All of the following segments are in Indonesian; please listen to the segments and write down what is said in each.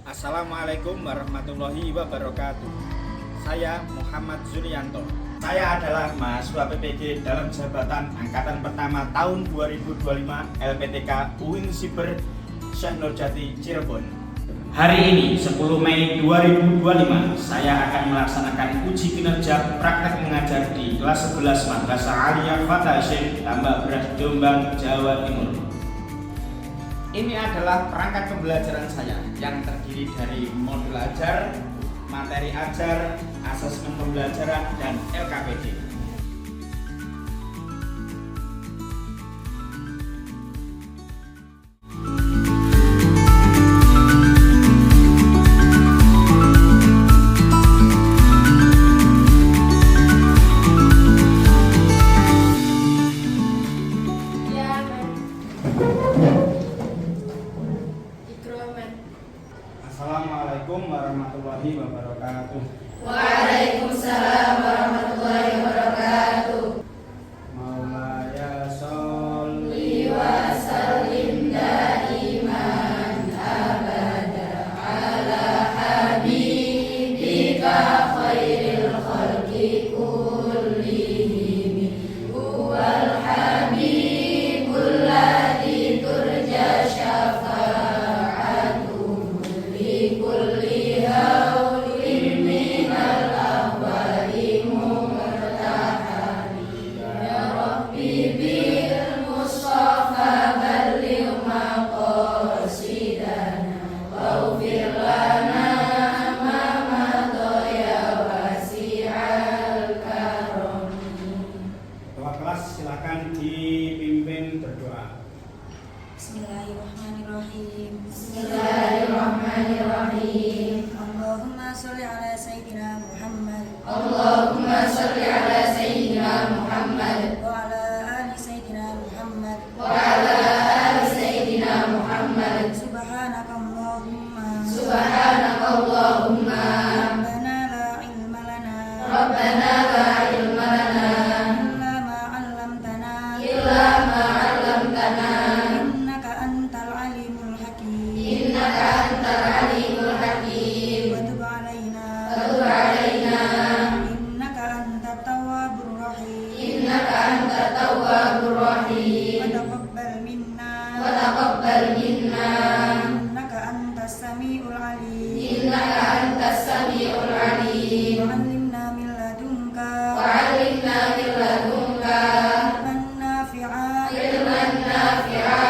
Assalamualaikum warahmatullahi wabarakatuh. Saya Muhammad Zulianto. Saya adalah mahasiswa PPG dalam jabatan angkatan pertama tahun 2025 LPTK UIN Siber Syekh Nurjati Cirebon. Hari ini 10 Mei 2025 saya akan melaksanakan uji kinerja praktek mengajar di kelas 11 Madrasah Aliyah Fatah Syekh Tambak Beras Jombang, Jawa Timur. Ini adalah perangkat pembelajaran saya yang terdiri dari modul ajar, materi ajar, asesmen pembelajaran, dan LKPD. Assalamualaikum warahmatullahi wabarakatuh. Waalaikumsalam warahmatullahi wabarakatuh. Maulaya sholli wa sallim daiman abada ala habibika khairil khalqi kullihim huwal habibul ladzi turja syafa'atuhu li kulli haulin minal ahwali murtahali ya rabbi bil mustafa balligh maqasidana waghfir lana ma madha ya wasi'al karami. Ketua kelas silakan dipimpin berdoa. Bismillahirrahmanirrahim. Bismillahirrahmanirrahim. Allahumma sholli ala sayyidina Muhammad Allahumma sholli ala sayyidina Muhammad wa ala ali sayyidina Muhammad. wa ala ali sayyidina Muhammad. Subhanaka Allahumma Subhanakallahumma rabbana la ilma lana Rabbana la ilma lana illa ma 'allamtana illa ma 'allamtana innaka antal alimul hakim. innaka antal alimul hakim. Wa tub 'alaina Wa tub 'alaina innaka antat tawwabur rahim. innaka antat tawwabur rahim. Wa taqabbal minna Wa taqabbal minna innaka antas samiul alim. innaka antas samiul alim. Wa 'allimna min ladunka Wa 'allimna min ladunka ilman nafi'a ilman nafi'a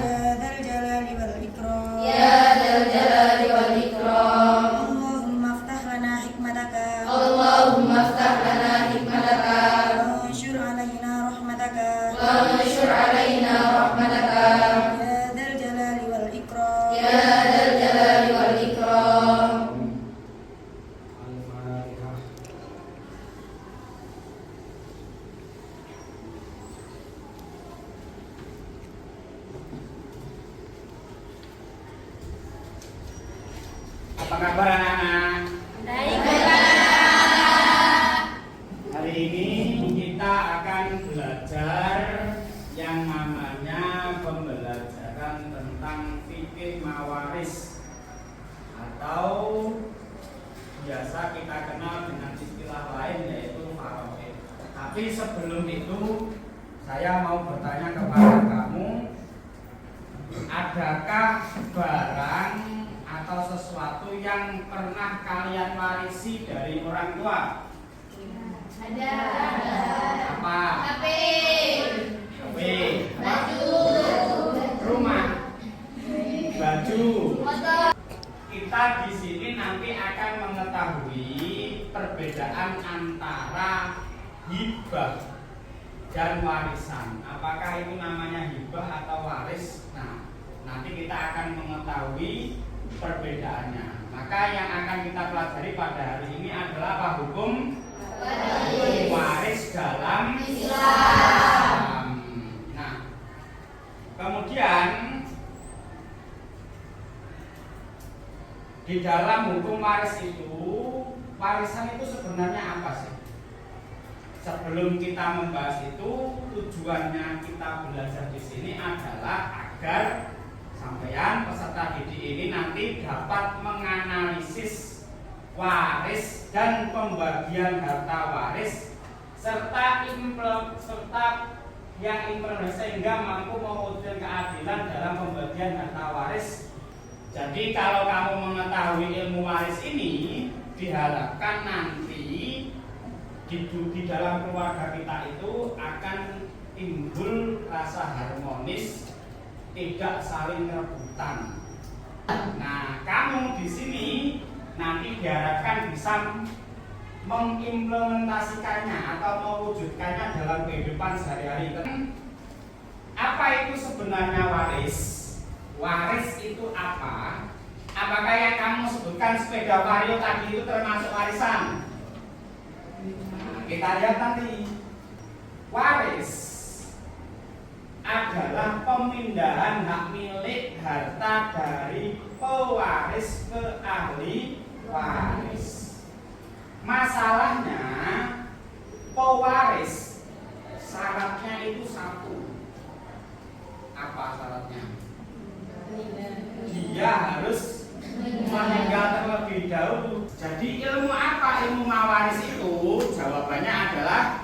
ya dzal jalali wal ikram. ya dzal jalali wal ikram. Allahumma aftah lana hikmataka Allahumma aftah lana hikmataka wa anshur alaina rahmataka wa anshur alaina rahmataka ya dzal jalali wal ikram. ya dzal jalali wal ikram. Al-Fatihah. Apa kabar anak-anak? Hari ini kita akan belajar yang namanya pembelajaran tentang fikih mawaris atau biasa kita kenal dengan istilah lain yaitu faraid. Tapi sebelum itu saya mau bertanya kepada kamu, adakah barang atau sesuatu yang pernah kalian warisi dari orang tua? Ada Apa? HP, HP, baju, rumah, baju. motor. Kita di sini nanti akan mengetahui perbedaan antara hibah dan warisan. Apakah itu namanya hibah atau waris? Nah, nanti kita akan mengetahui perbedaannya. Maka yang akan kita pelajari pada hari ini adalah apa? Hukum waris dalam Islam. Nah, kemudian di dalam hukum waris itu, warisan itu sebenarnya apa sih? Sebelum kita membahas itu, tujuannya kita belajar di sini adalah agar Sampeyan peserta didik ini nanti dapat menganalisis waris dan pembagian harta waris serta yang implementasi sehingga mampu mewujudkan keadilan dalam pembagian harta waris. Jadi kalau kamu mengetahui ilmu waris ini, diharapkan nanti di dalam keluarga kita itu akan timbul rasa harmonis, tidak saling rebutan. Nah, kamu di sini nanti diharapkan bisa mengimplementasikannya atau mewujudkannya dalam kehidupan sehari-hari. Apa itu sebenarnya waris? Waris itu apa? Apakah yang kamu sebutkan sepeda vario tadi itu termasuk warisan? Nah, kita lihat nanti. Waris adalah pemindahan hak milik harta dari pewaris ke ahli waris. Masalahnya pewaris syaratnya itu satu. Apa syaratnya? Dia harus meninggal terlebih dahulu. Jadi ilmu apa ilmu mawaris itu? Jawabannya adalah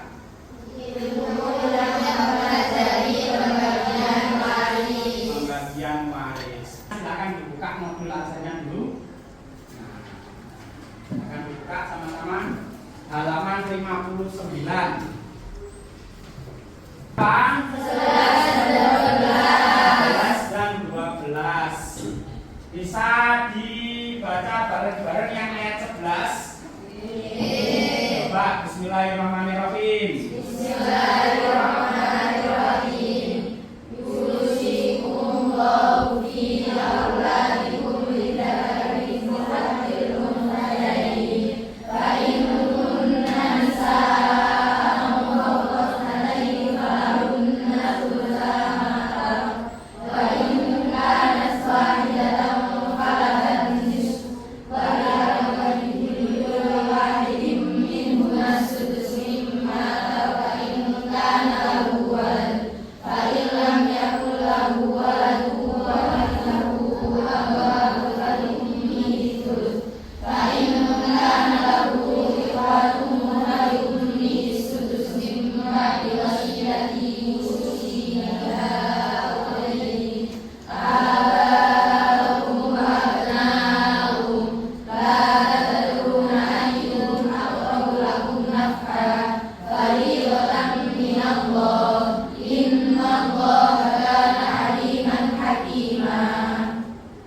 pembagian waris. Silakan dibuka modul asalnya dulu. Nah, akan dibuka sama-sama halaman 59. 11 dan 12. Bisa dibaca bareng-bareng yang ayat 11. Coba bismillahirrahmanirrahim. Bismillahirrahmanirrahim. Yusikumullahu fi auladikum lidari muhaddil muhtadain. Fa in kunna nisa'an fawqasnaini falahunna thulutha ma tarak. Wa in kanat wahidatan falaha nisfu wa li kulli wahidin minhuma sudus mimma taraka in kana lahu walad. Fa in lam yakul lahu walad wa lahu abawani faliummihi thuluth. Fa in kana lahu ikhwatun faliummihi sudus mimma biwasiyati yusiha aw ghayrihi. Aba'ukum wa abna'ukum la tadruna ayyuhum aqrabu lakum naf'a fariidatan minallah. Innallaha kana aliman hakima.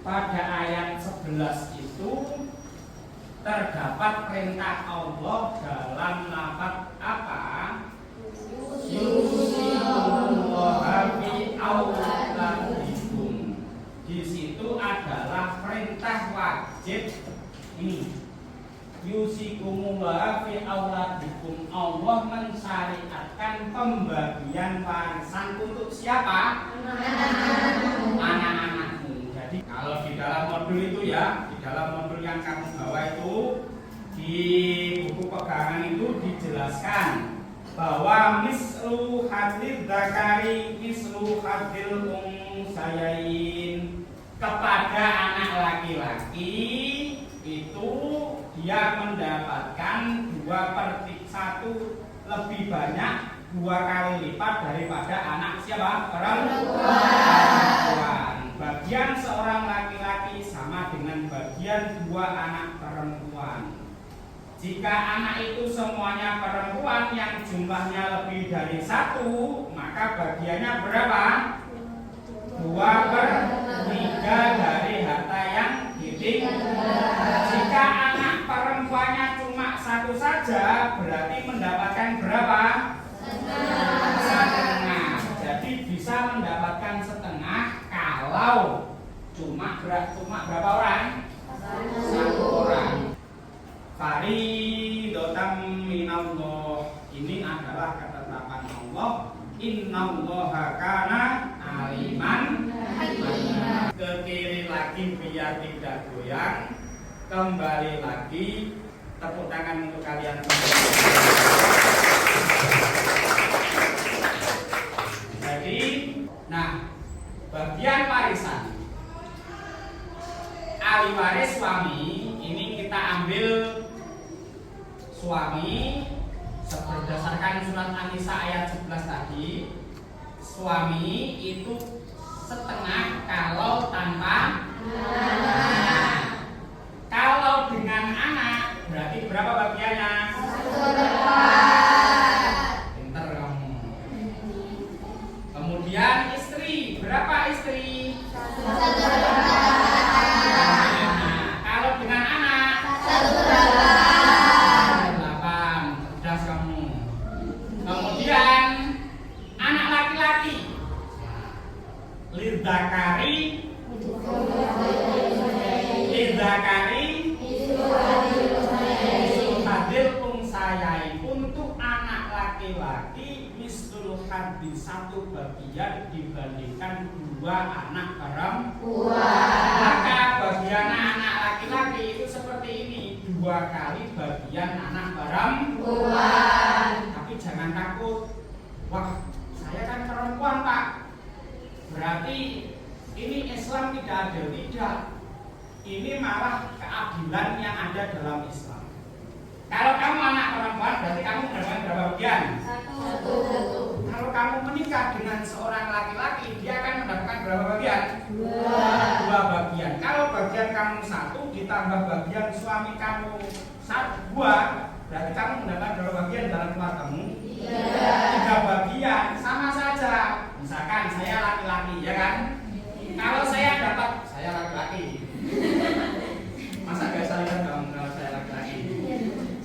Pada ayat 11 itu terdapat perintah Allah dalam lafaz apa? Yusikumullahu fi auladikum. Di situ adalah perintah wajib ini. Yusikumullahu fi auladikum. Allah mensyariatkan pembagian warisan untuk siapa? Anak-anakmu. Jadi kalau di dalam modul itu ya, di dalam modul yang kamu bawa itu di buku pegangan itu dijelaskan bahwa mislu hadil zakari mislu hadil unsayain. Kepada anak laki-laki itu dia mendapatkan 2/1 lebih banyak, 2 kali lipat daripada anak siapa? Perempuan. Bagian seorang laki-laki sama dengan bagian 2 anak perempuan. Jika anak itu semuanya perempuan yang jumlahnya lebih dari 1, maka bagiannya berapa? 2/3 dari harta yang ditinggalkan. Jika anak perempuannya cuma 1 saja, berarti mendapatkan berapa? Setengah. Jadi bisa mendapatkan setengah kalau cuma berapa orang? 1 orang. Fariidatan minallah. Ini adalah ketetapan Allah. Innallaha kana aliman hakima. Ke kiri lagi biar tidak goyang. Kembali lagi. Tepuk tangan untuk kalian semua. Jadi, nah, bagian warisan ahli waris suami, ini kita ambil suami berdasarkan surat An-Nisa ayat 11 tadi. Suami itu setengah kalau tanpa anak. Kalau dengan anak berarti berapa bagiannya? 1/4. Pinter kamu. Kemudian istri, berapa istri? 1/8. Kalau dengan anak 1/8. Cerdas kamu. Kemudian anak laki-laki, lidzakari hadil unsayai, untuk anak laki-laki mistul hadil, 1 bagian dibandingkan 2 anak perempuan. Maka bagian anak laki-laki itu seperti ini, 2 kali bagian anak perempuan. Tapi jangan takut, wah saya kan perempuan Pak, berarti ini Islam tidak adil. Tidak, ini malah keadilan yang ada dalam Islam. Kalau kamu anak perempuan berarti kamu mendapatkan berapa bagian? 1. Kalau kamu menikah dengan seorang laki-laki, dia akan mendapatkan berapa bagian? 2 bagian. Kalau bagian kamu 1 ditambah bagian suami kamu 2, berarti kamu mendapatkan berapa bagian dalam keluargamu? 3 bagian. Sama saja. Misalkan saya laki-laki, ya kan? Kalau saya dapat, saya laki-laki. Masa gak saya dong kalau saya laki-laki?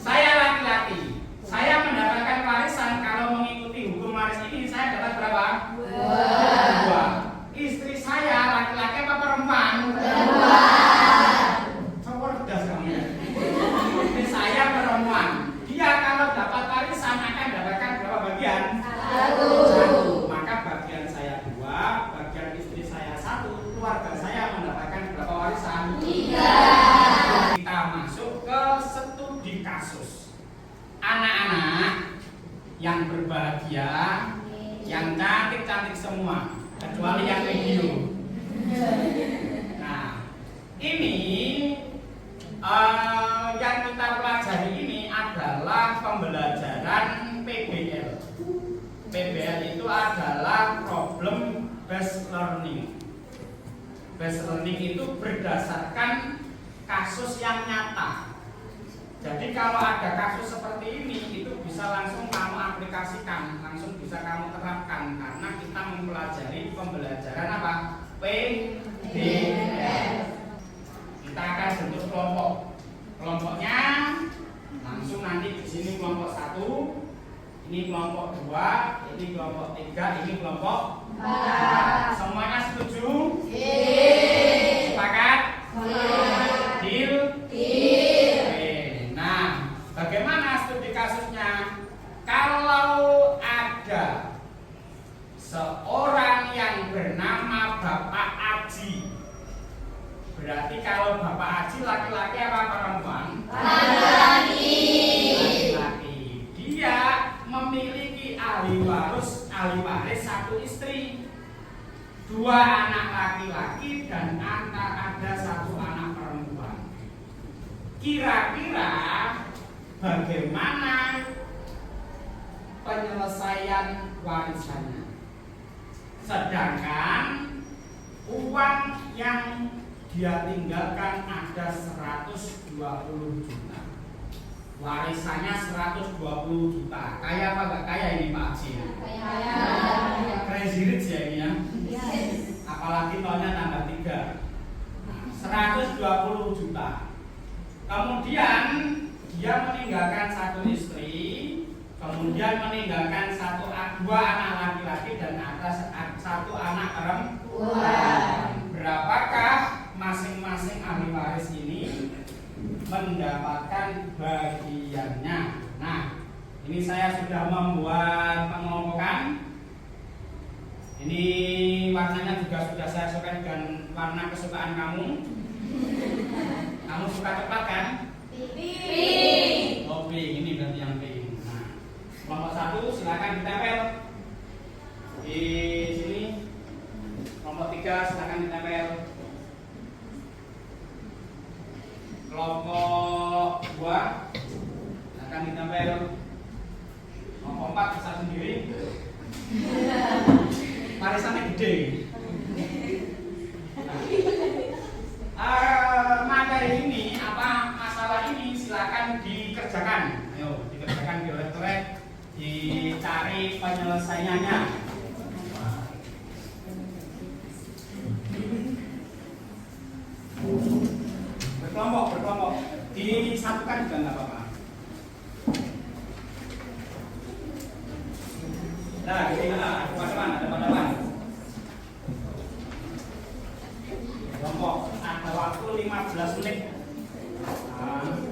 Saya laki-laki, saya mendapatkan warisan. Kalau mengikuti hukum waris ini, saya dapat berapa? 2. Istri saya laki-laki apa perempuan? Cerdas kamu ya. Istri saya perempuan. Dia kalau dapat warisan akan dapatkan berapa bagian? 1. Maka bagian saya 2, bagian istri saya 1, keluarga saya mendapatkan berapa warisan? 3. Kita masuk ke studi kasus. Anak-anak yang berbahagia, yang cantik-cantik semua, kecuali yang video. Nah, ini yang kita pelajari ini adalah pembelajaran PBL. PBL itu adalah problem based learning. Based learning itu berdasarkan kasus yang nyata. Jadi kalau ada kasus seperti ini, itu bisa langsung kamu aplikasikan, langsung bisa kamu terapkan, karena kita mempelajari pembelajaran apa? PBL. Kita akan bentuk kelompok. Kelompoknya langsung nanti di sini kelompok 1, ini kelompok 2, ini kelompok 3, ini kelompok 4. Semuanya setuju? Sepakat? Deal? Nah, bagaimana studi kasusnya? Kalau ada seorang yang bernama Bapak Aji, berarti kalau Bapak Aji laki-laki apa perempuan? Laki-laki. Dia memiliki ahli waris 1 istri, 2 anak laki-laki, dan ada 1 anak perempuan. Kira-kira bagaimana penyelesaian warisannya? Sedangkan uang yang dia tinggalkan ada 120 juta. Warisannya 120 juta. Kaya apa gak kaya ini Pak Haji? Kaya. Crazy rich ya ini ya. Apalagi tahunnya tambah 3. 120 juta. Kemudian dia meninggalkan 1 istri, kemudian meninggalkan 2 anak laki-laki dan ada 1 anak perempuan. Berapakah masing-masing ahli waris ini mendapatkan bagiannya? Nah, ini saya sudah membuat pengelompokan. Ini warnanya juga sudah saya sesuaikan dengan warna kesukaan kamu. Kamu suka coklat kan? Pink. Oh, pink. Ini berarti yang pink. Nah, kelompok 1 silakan ditempel di sini. Kelompok 3 silakan ditempel. kelompok 2 akan ditempel kelompok 4 bisa sendiri. Barisannya gede. Materi ini masalah ini silakan dikerjakan. Ayo dikerjakan, diorek-orek, dicari penyelesaiannya. Berkelompok, disatukan juga nggak apa-apa. Nah, gini ada padawan. Kelompok, ada waktu 15 menit. Nah.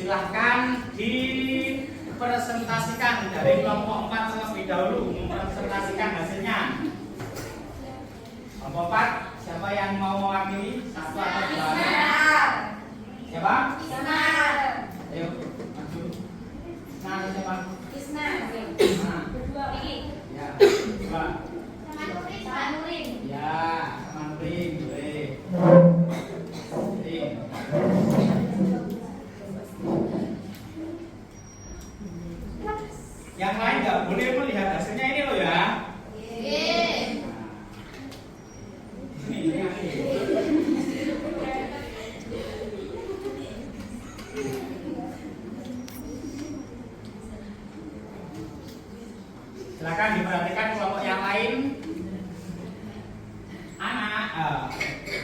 Silahkan dipresentasikan dari kelompok 4 terlebih dahulu, mempresentasikan hasilnya. Kelompok 4, siapa yang mau mewakili? Satu atau dua? Siapa? Ayo, maju. Nah, siapa? Nah. Ya, dua. Ya, sama Nurin, boleh. Nurin. Yang lain nggak boleh melihat hasilnya ini loh ya. Silakan diperhatikan kelompok yang lain. Anak,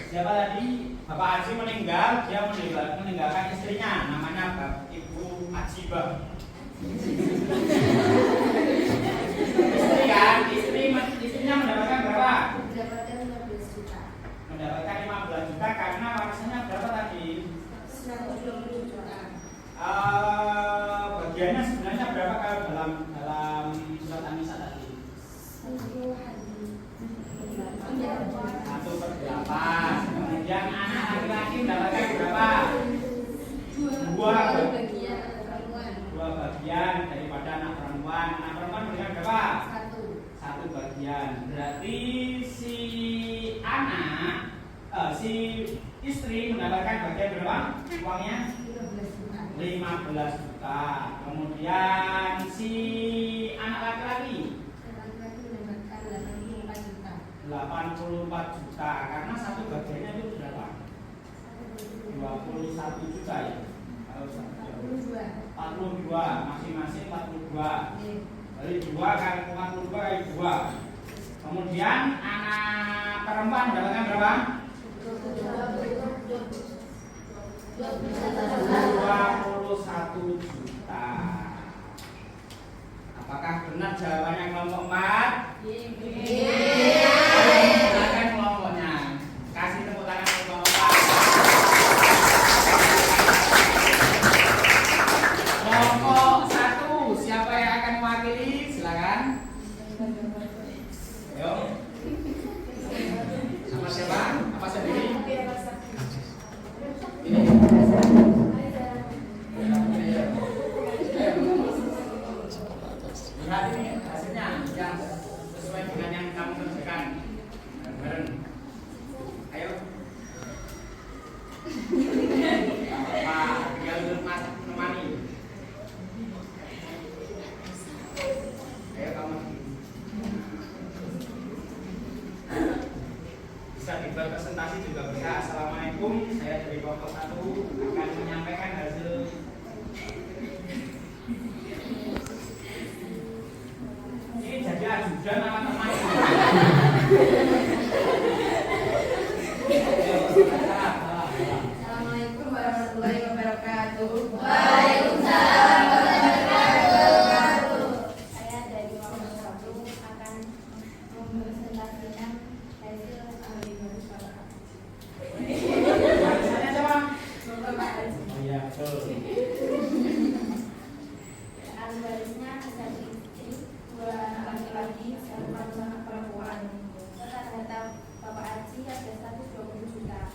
siapa tadi? Bapak Haji meninggal, dia meninggalkan istrinya, namanya Ibu Ajibah. Istrinya mendapatkan berapa? Mendapatkan 15 juta karena warisannya berapa tadi? 90 juta. Bagiannya sebenarnya berapa kalau dalam surat An-Nisa tadi? 1/8. Kemudian anak laki-laki mendapatkan berapa? Dua bagian. bagian daripada anak perempuan. Anak perempuan menerima berapa? Satu bagian. Berarti si anak, si istri mendapatkan bagian berapa? Uangnya 15 juta. Kemudian si anak laki-laki 84 juta. Karena satu bagiannya itu berapa? 21 juta ya. 42, masing-masing 42. Dari 2 kali 42 kali 2. Kemudian anak perempuan mendapatkan berapa? 21 juta. Apakah benar jawabannya kelompok 4? Silakan kelompoknya. Kasih tepuk tangan untuk kelompok 4. Kelompok 1, siapa yang akan mewakili? Silakan. Ayo. Sama siapa? Apa sendiri? Ini. Lihat ini hasilnya yang sesuai dengan yang kamu kerjakan. Bareng. Ayo. Pak, tinggal duduk Mas menemani. Ayo kamu. Bisa dibuat presentasi juga bisa. Assalamualaikum, saya dari kelompok 1 akan menyampaikan hasil. Ini jadi ajudan sama teman. Assalamualaikum warahmatullahi wabarakatuh. Waalaikumsalam warahmatullahi wabarakatuh. Saya dari kelompok 1 akan mempresentasikan hasil ahli waris Bapak Haji. Warisannya siapa? Bapak Haji. Oh iya, betul. Ahli warisnya satu istri, 2 anak laki-laki, 1 anak perempuan. Rata-rata Bapak Haji ada 120 juta.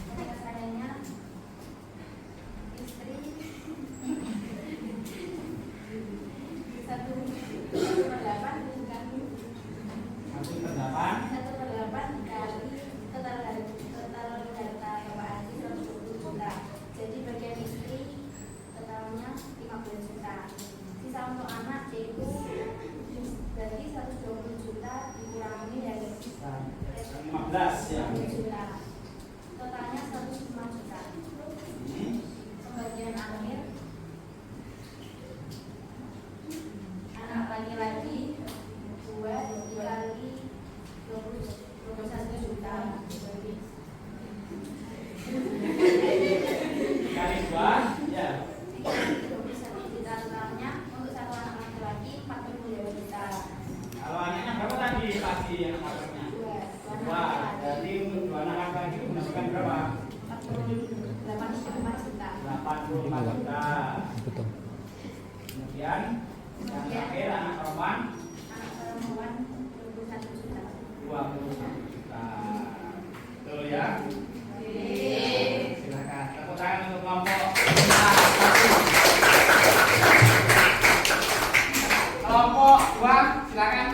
Penyelesaiannya istri 1/8 dikali 1/8. 1/8 dikali total harta Bapak Haji 120 juta. Jadi bagian istri totalnya 15 juta. Sisa untuk anak yaitu berarti 120 juta dikurangi dari 15 ya. 10 juta. Totalnya 105 juta. Pembagian akhir anak laki-laki 2 dikali 21 juta. Kali 2 ya. 21 juta totalnya. Untuk satu anak laki-laki 42 juta. Kalau anaknya berapa tadi pasti anak laki-lakinya? 2 Wah, jadi untuk 2 anak laki-laki mendapatkan berapa? 85 juta. 85 juta. Betul. Kemudian yang terakhir anak perempuan Anak perempuan 21 juta. 21 juta. Betul ya? Silakan. Tepuk tangan untuk kelompok 1. Kelompok 2 silakan.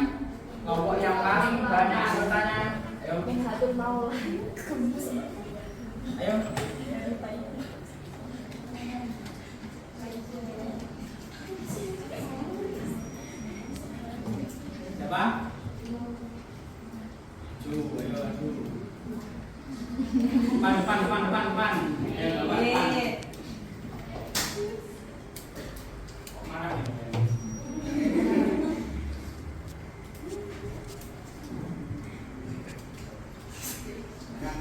Kelompok yang paling banyak anggotanya. Ayo. Yang satu mau Ayo. Siapa? Ju, ayo Ju. Depan. Ayo, depan. Mana nih?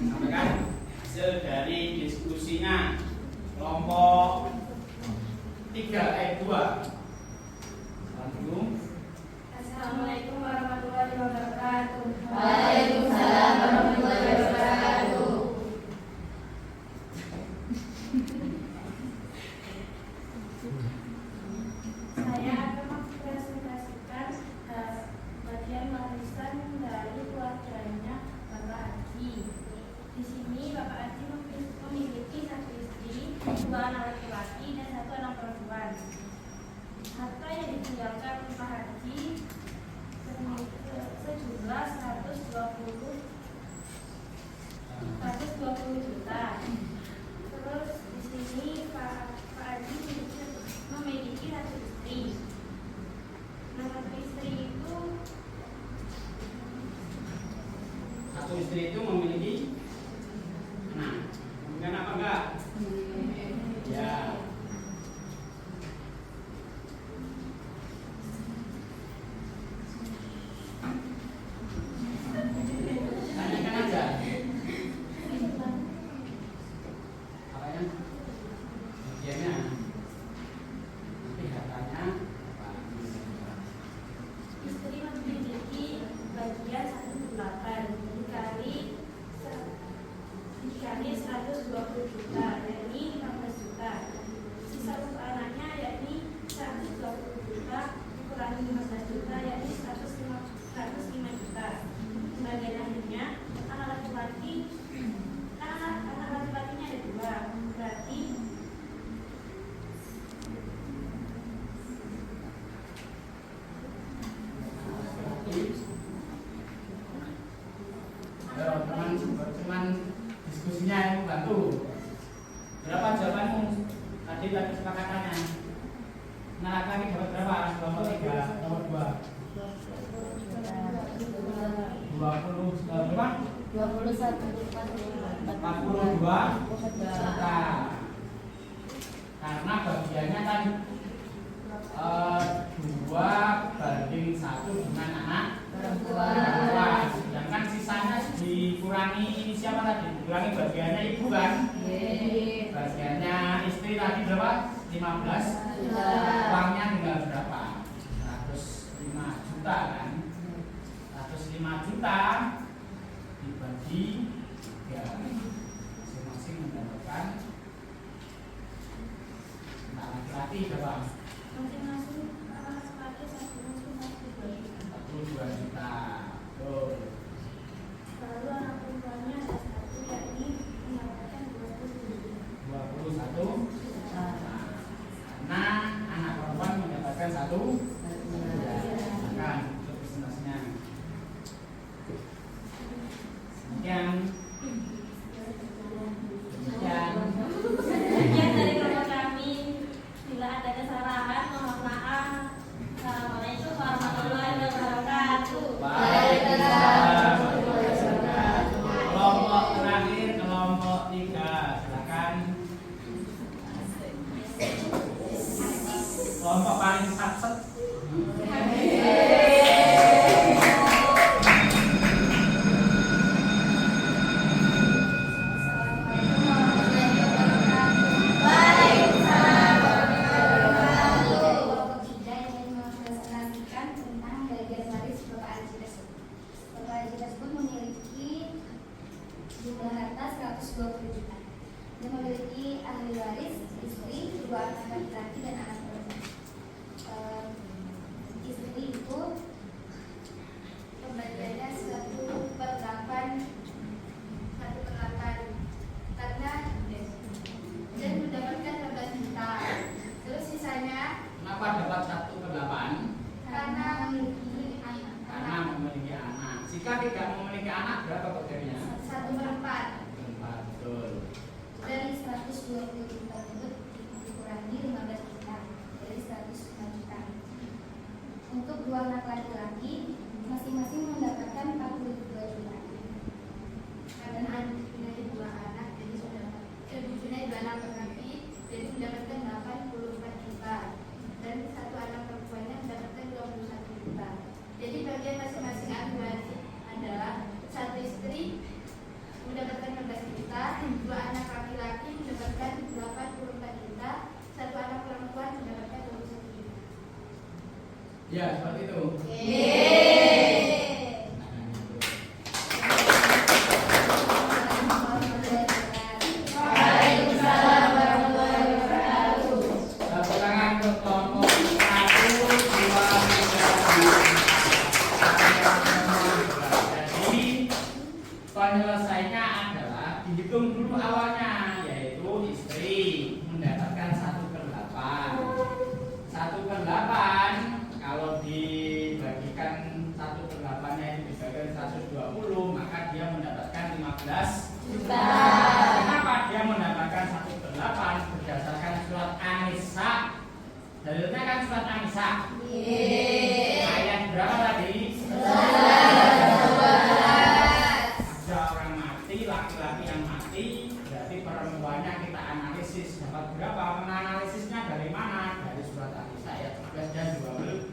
Sampaikan hasil dari diskusinya kelompok 3 2. Assalamualaikum warahmatullahi wabarakatuh. Waalaikumsalam warahmatullahi wabarakatuh. Saya akan mempresentasikan bagian warisan dari keluarganya Bapak Haji. Di sini Bapak Haji memiliki 1 istri, 2 anak laki-laki dan 1 anak perempuan. meninggalkan Pak Haji sejumlah 120 juta. Terus di sini Pak Haji memiliki satu istri. Nah, satu istri itu memiliki anak. Bukan apa enggak? Ya. Tanyakan aja. Apanya? Bagiannya. Nanti hartanya apa? istri memiliki bagian 1/8 dikali 120 juta, yakni 15 juta. Sisa untuk anaknya yakni 120 juta dikurangi 15 juta, yakni 105 juta. Bagian akhirnya anak laki-lakinya ada 2, berarti teman diskusinya yang membantu. Berapa jawabanmu? Tadi kesepakatannya. Nah, kami dapat berapa? Nomor 3, nomor 2. 20 berapa? 42 juta. Karena bagiannya kan 2:1 dengan anak perempuan. Sedangkan sisanya dikurangi siapa tadi? Dikurangi bagiannya ibu kan? Bagiannya istri tadi berapa? 15 juta. Uangnya tinggal berapa? 105 juta kan? 105 juta dibagi 3, masing-masing mendapatkan anak laki-laki berapa? masing-masing sebagai 42 juta. Tuh. Lalu anak perempuannya ada 1, yakni mendapatkan 21 karena anak perempuan mendapatkan 1. Silakan untuk presentasinya. Demikian. Sekian dari kelompok kami. Bila ada kesalahan, mohon maaf. Assalamualaikum warahmatullahi wabarakatuh. Waalaikumsalam. Kelompok terakhir, kelompok 3, silakan. Kelompok paling satset. Kelompok 3 ingin mempresentasikan tentang bagian waris Bapak Haji tersebut. Bapak Haji tersebut memiliki jumlah harta 120 juta. Dia memiliki ahli waris, istri, 2 anak laki-laki dan anak perempuan. Istri itu pembagiannya 1/8 karena dia mendapatkan 15 juta. Terus sisanya Kenapa dapat 1/8? karena memiliki anak. Karena memiliki anak. Jika tidak memiliki anak, berapa bagiannya? 1/4 Betul. dari 120 juta tersebut dikurangi 15 juta dari 105 juta. Untuk 2 anak laki-laki masing-masing mendapatkan 42 juta. Karena mempunyai 2 anak jadi sudah mempunyai 2 anak laki-laki jadi mendapatkan 84 juta dan 1 anak perempuannya mendapatkan 21 juta. Jadi bagian masing-masing ahli waris adalah 1 istri mendapatkan 16 juta, 2 anak laki-laki mendapatkan 84 juta, 1 anak perempuan mendapatkan 21 juta. Ya, seperti itu. Waalaikumsalam warahmatullahi wabarakatuh. Tepuk tangan untuk kelompok 1, 2, 3. Jadi penyelesaiannya adalah dihitung dulu awalnya, yaitu istri mendapatkan 1/8. 1/8 Dalilnya kan surat An-Nisa. Ayat berapa tadi? Ada orang mati, laki-laki yang mati, berarti perempuannya kita analisis dapat berapa? Menganalisisnya dari mana? Dari surat An-Nisa ayat 11 dan 12.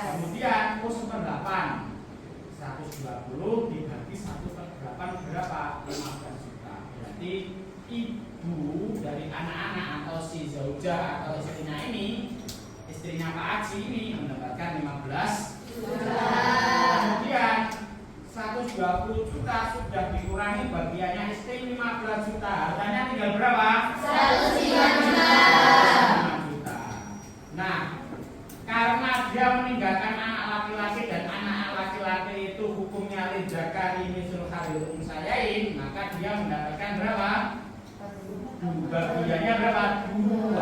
Kemudian seper 120 dibagi 1/8 berapa? 15 juta. Berarti ibu dari anak-anak atau si zaujah atau istrinya ini, istrinya Pak Aji ini mendapatkan 15 juta. Kemudian 120 juta sudah dikurangi bagiannya istri 15 juta. Hartanya tinggal berapa? 105 juta. 105 juta. Nah, karena dia meninggalkan anak laki-laki dan anak laki-laki itu hukumnya lidzakari mislul hadzil unthayain, maka dia mendapatkan berapa? Bagiannya berapa? 2.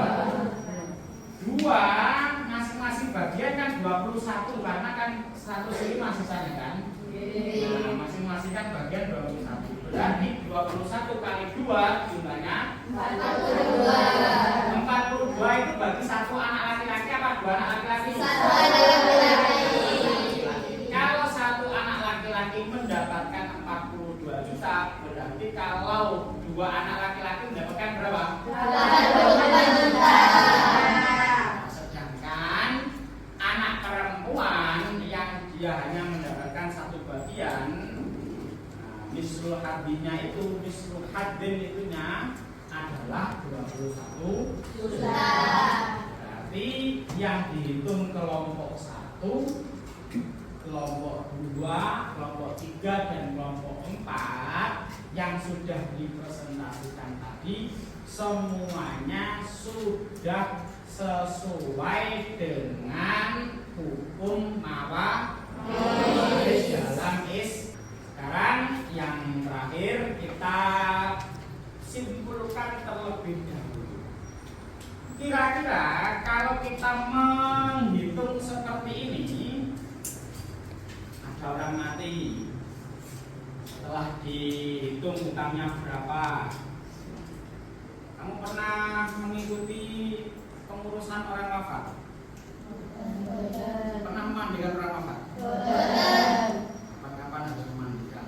Masing-masing bagian kan 21 karena kan 105 sisanya kan. Nah, masing-masing kan bagian 21. Berarti 21 kali 2 jumlahnya 42. 42 itu bagi satu anak laki-laki apa dua anak laki-laki? Satu anak laki-laki. Kalau satu anak laki-laki mendapatkan 42 juta, berarti kalau dua anak laki-laki mendapatkan berapa? 84 juta. Sedangkan anak perempuan yang dia hanya mendapatkan satu bagian, mislul haddinya itu mislul haddin itunya adalah 21 juta. Berarti yang dihitung kelompok 1, kelompok 2, kelompok 3 dan kelompok 4 yang sudah dipresentasikan tadi semuanya sudah sesuai dengan hukum mawaris dalam Sekarang yang terakhir kita simpulkan terlebih dahulu. Kira-kira kalau kita menghitung seperti ini, ada orang mati, setelah dihitung hutangnya berapa? Kamu pernah mengikuti pengurusan orang wafat? Pernah memandikan orang wafat? Kapan-kapan harus memandikan.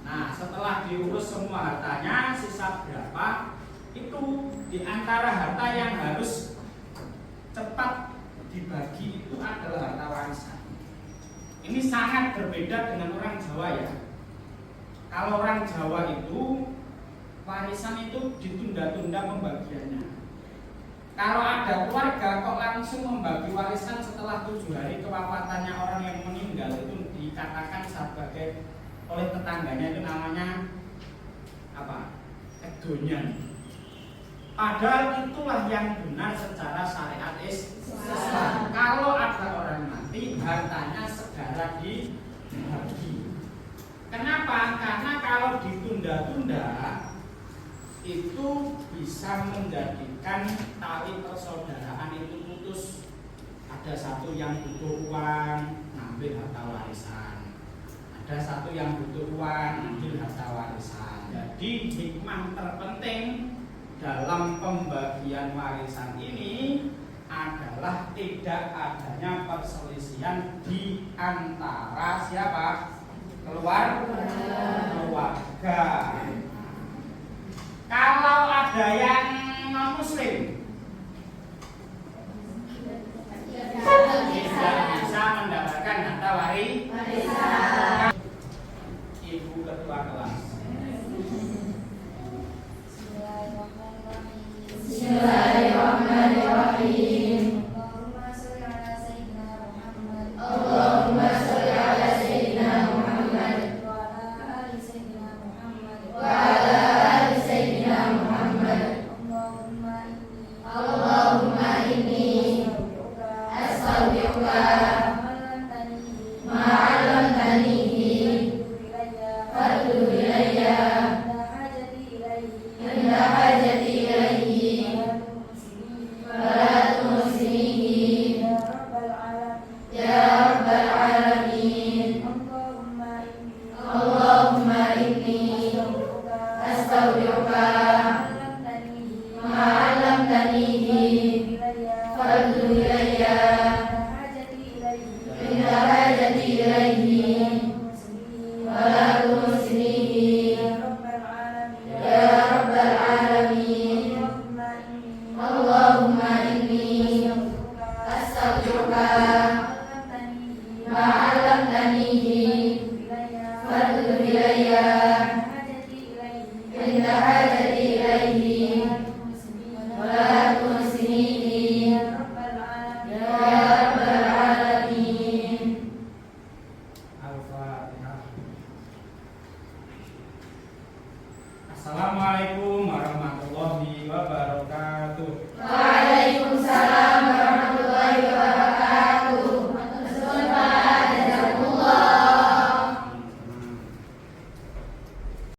Nah, setelah diurus semua hartanya, sisa berapa? Itu diantara harta yang harus cepat dibagi itu adalah harta warisan. Ini sangat berbeda dengan orang Jawa ya. Kalau orang Jawa itu warisan itu ditunda-tunda pembagiannya. Kalau ada keluarga kok langsung membagi warisan setelah 7 hari kewafatannya orang yang meninggal, itu dikatakan sebagai oleh tetangganya itu namanya apa? Kedonyan. Padahal itulah yang benar secara syariat Islam. Kalau ada orang mati, hartanya segera dibagi. Kenapa? Karena kalau ditunda-tunda itu bisa menjadikan tali persaudaraan itu putus. Ada satu yang butuh uang, ngambil harta warisan. Ada satu yang butuh uang, ngambil harta warisan. Jadi hikmah terpenting dalam pembagian warisan ini adalah tidak adanya perselisihan di antara siapa? Keluarga. Kalau ada yang non-muslim tidak bisa mendapatkan harta warisan. Ibu ketua kelas. Bismillahirrahmanirrahim. Allahumma sholli ala sayyidina Muhammad. Allahumma sholli ala sayyidina Muhammad wa ala ali sayyidina Muhammad wa ala ali sayyidina Muhammad. Allahumma inni فردوا إلي